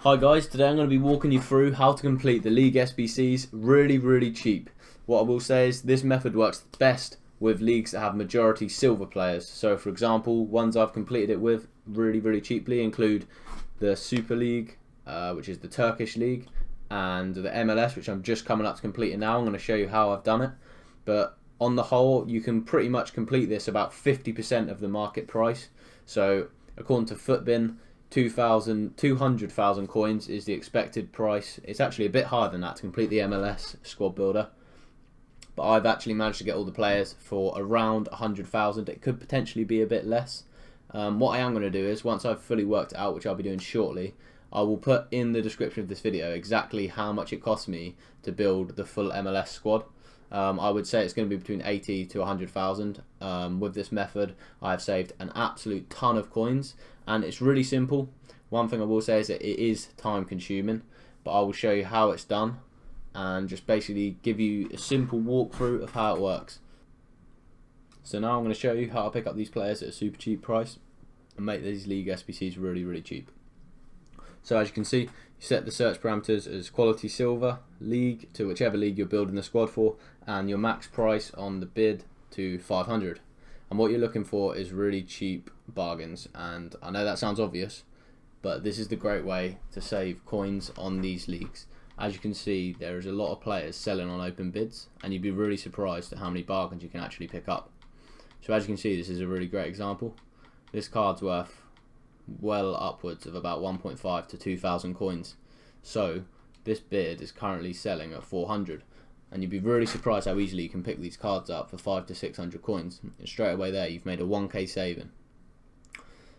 Hi guys, today I'm going to be walking you through how to complete the League SBCs really cheap. What I will say is this method works best with leagues that have majority silver players. So for example, ones I've completed it with really cheaply include the Super Lig, which is the Turkish league, and the MLS, which I'm just coming up to completing now. I'm going to show you how I've done it. But on the whole, you can pretty much complete this about 50% of the market price. So according to Footbin, 200,000 coins is the expected price. It's actually a bit higher than that to complete the MLS squad builder, but I've actually managed to get all the players for around 100,000. It could potentially be a bit less. What I am going to do is, once I've fully worked it out, which I'll be doing shortly, I will put in the description of this video exactly how much it cost me to build the full MLS squad. I would say it's going to be between 80 to 100,000. With this method, I've saved an absolute ton of coins, and it's really simple. One thing I will say is that it is time consuming, but I will show you how it's done and just basically give you a simple walkthrough of how it works. So now I'm going to show you how to pick up these players at a super cheap price and make these League SBCs really cheap. So as you can see, you set the search parameters as quality silver, league to whichever league you're building the squad for, and your max price on the bid to 500. And what you're looking for is really cheap bargains. And I know that sounds obvious, but this is the great way to save coins on these leagues. As you can see, there is a lot of players selling on open bids, and you'd be really surprised at how many bargains you can actually pick up. So as you can see, this is a really great example. This card's worth well upwards of about 1.5 to 2,000 coins. So this bid is currently selling at 400, and you'd be really surprised how easily you can pick these cards up for 500 to 600 coins. And straight away there, you've made a 1k saving.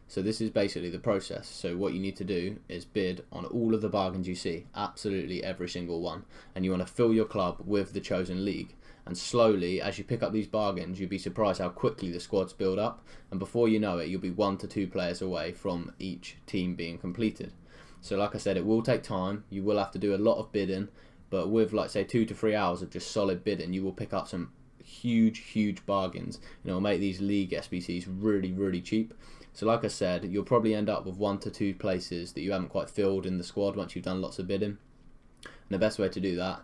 So this is basically the process. So what you need to do is bid on all of the bargains you see, absolutely every single one, and you want to fill your club with the chosen league. And slowly, as you pick up these bargains, you'll be surprised how quickly the squads build up, and before you know it, you'll be 1 to 2 players away from each team being completed. So like I said, it will take time. You will have to do a lot of bidding, but with, like, say 2 to 3 hours of just solid bidding, you will pick up some huge bargains, and it'll make these League SBCs really cheap. So like I said, you'll probably end up with 1 to 2 places that you haven't quite filled in the squad once you've done lots of bidding. And the best way to do that,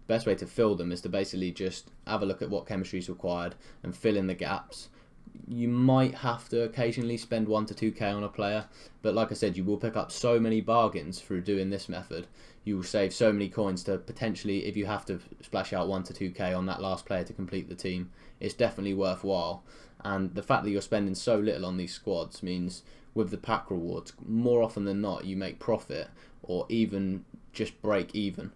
best way to fill them, is to basically just have a look at what chemistry is required and fill in the gaps. You might have to occasionally spend 1 to 2k on a player, but like I said, you will pick up so many bargains through doing this method. You will save so many coins to potentially, if you have to splash out 1 to 2k on that last player to complete the team, it's definitely worthwhile. And the fact that you're spending so little on these squads means with the pack rewards, more often than not, you make profit or even just break even.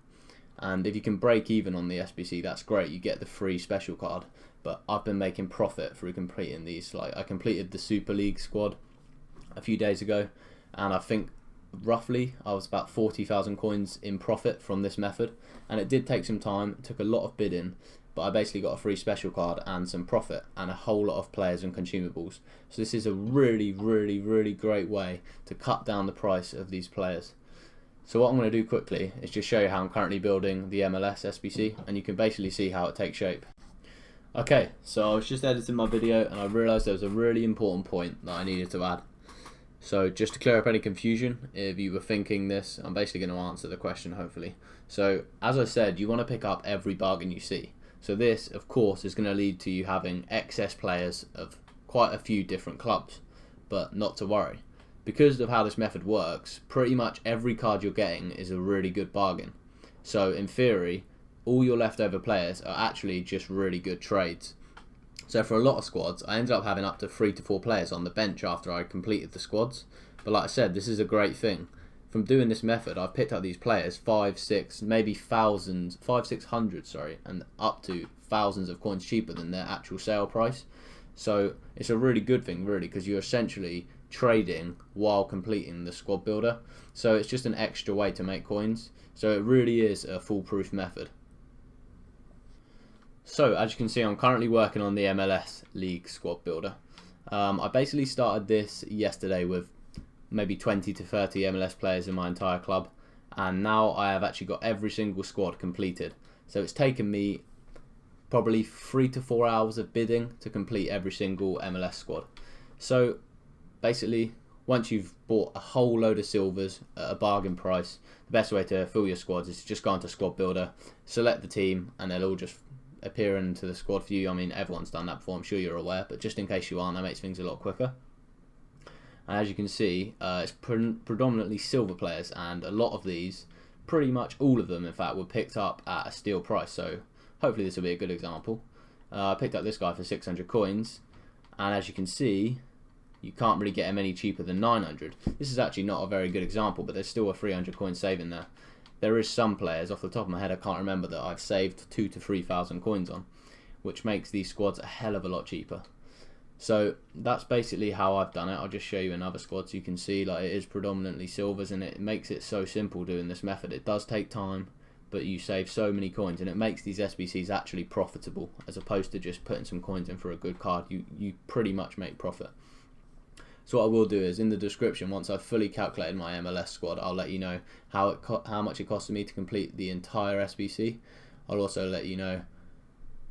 And if you can break even on the SBC, that's great. You get the free special card. But I've been making profit through completing these. Like, I completed the Super League squad a few days ago, and I think roughly I was about 40,000 coins in profit from this method. And it did take some time. It took a lot of bidding, but I basically got a free special card and some profit and a whole lot of players and consumables. So this is a really great way to cut down the price of these players. So what I'm going to do quickly is just show you how I'm currently building the MLS SBC, and you can basically see how it takes shape. Okay, so I was just editing my video and I realised there was a really important point that I needed to add. So just to clear up any confusion, if you were thinking this, I'm basically going to answer the question hopefully. So as I said, you want to pick up every bargain you see. So this, of course, is going to lead to you having excess players of quite a few different clubs, but not to worry. Because of how this method works, pretty much every card you're getting is a really good bargain. So in theory, all your leftover players are actually just really good trades. So for a lot of squads, I ended up having up to 3 to 4 players on the bench after I completed the squads. But like I said, this is a great thing. From doing this method, I've picked up these players 5, 6, maybe thousands, 600, sorry, and up to thousands of coins cheaper than their actual sale price. So it's a really good thing, really, because you're essentially trading while completing the squad builder. So it's just an extra way to make coins. So it really is a foolproof method. So as you can see, I'm currently working on the MLS League squad builder. I basically started this yesterday with maybe 20 to 30 MLS players in my entire club, and now I have actually got every single squad completed. So it's taken me probably 3 to 4 hours of bidding to complete every single MLS squad. So basically once you've bought a whole load of silvers at a bargain price, the best way to fill your squads is to just go onto Squad Builder, select the team, and they'll all just appear into the squad for you. I mean, everyone's done that before, I'm sure you're aware, but just in case you aren't, that makes things a lot quicker. And as you can see, it's predominantly silver players, and a lot of these, pretty much all of them in fact, were picked up at a steal price, so hopefully this will be a good example. I picked up this guy for 600 coins, and as you can see, you can't really get him any cheaper than 900. This is actually not a very good example, but there's still a 300 coin saving there. There is some players, off the top of my head I can't remember, that I've saved 2,000 to 3,000 coins on, which makes these squads a hell of a lot cheaper. So that's basically how I've done it. I'll just show you another squad so you can see, like, it is predominantly silvers, and it makes it so simple doing this method. It does take time, but you save so many coins, and it makes these SBCs actually profitable, as opposed to just putting some coins in for a good card. You pretty much make profit. So what I will do is, in the description, once I've fully calculated my MLS squad, I'll let you know how much it costed me to complete the entire SBC. I'll also let you know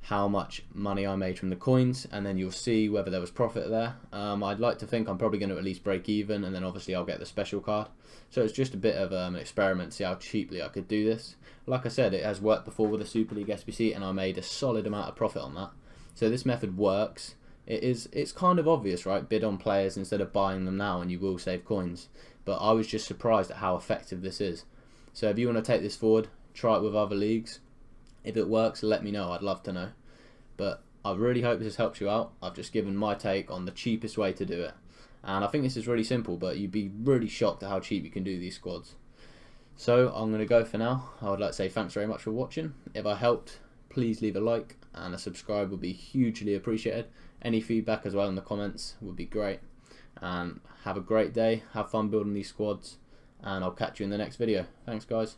how much money I made from the coins, and then you'll see whether there was profit there. I'd like to think I'm probably going to at least break even, and then obviously I'll get the special card. So it's just a bit of an experiment, see how cheaply I could do this. Like I said, it has worked before with the Super Lig SBC, and I made a solid amount of profit on that. So this method works. It's kind of obvious, right? Bid on players instead of buying them now, and you will save coins. But I was just surprised at how effective this is. So if you want to take this forward, try it with other leagues. If it works, let me know. I'd love to know. But I really hope this helps you out. I've just given my take on the cheapest way to do it. And I think this is really simple, but you'd be really shocked at how cheap you can do these squads. So I'm going to go for now. I would like to say thanks very much for watching. If I helped, please leave a like, and a subscribe would be hugely appreciated. Any feedback as well in the comments would be great. And have a great day. Have fun building these squads. And I'll catch you in the next video. Thanks, guys.